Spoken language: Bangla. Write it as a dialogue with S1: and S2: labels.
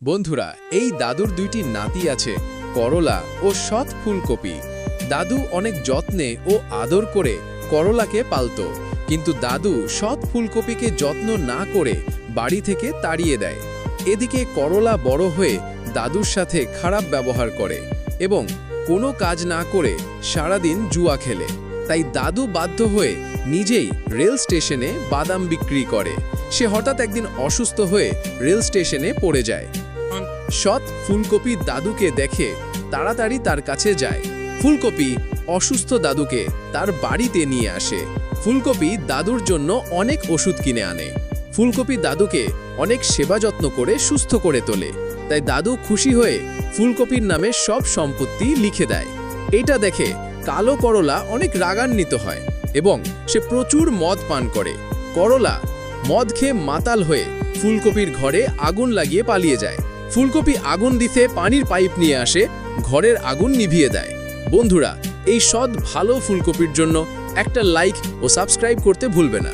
S1: বন্ধুরা, এই দাদুর দুইটি নাতি আছে, করলা ও সৎ ফুলকপি। দাদু অনেক যত্নে ও আদর করে করলাকে পালতো, কিন্তু দাদু সৎ ফুলকপিকে যত্ন না করে বাড়ি থেকে তাড়িয়ে দেয়। এদিকে করলা বড় হয়ে দাদুর সাথে খারাপ ব্যবহার করে এবং কোনো কাজ না করে সারাদিন জুয়া খেলে। তাই দাদু বাধ্য হয়ে নিজেই রেল স্টেশনে বাদাম বিক্রি করে। সে হঠাৎ একদিন অসুস্থ হয়ে রেল স্টেশনে পড়ে যায়। সৎ ফুলকপি দাদুকে দেখে তাড়াতাড়ি তার কাছে যায়। ফুলকপি অসুস্থ দাদুকে তার বাড়িতে নিয়ে আসে। ফুলকপি দাদুর জন্য অনেক ওষুধ কিনে আনে। ফুলকপি দাদুকে অনেক সেবা যত্ন করে সুস্থ করে তোলে। তাই দাদু খুশি হয়ে ফুলকপির নামে সব সম্পত্তি লিখে দেয়। এটা দেখে কালো করলা অনেক রাগান্বিত হয় এবং সে প্রচুর মদ পান করে। করলা মদ খেয়ে মাতাল হয়ে ফুলকপির ঘরে আগুন লাগিয়ে পালিয়ে যায়। ফুলকপি আগুন দিতে পানির পাইপ নিয়ে আসে, ঘরের আগুন নিভিয়ে দেয়। বন্ধুরা, এই সৎ ভালো ফুলকপির জন্য একটা লাইক ও সাবস্ক্রাইব করতে ভুলবে না।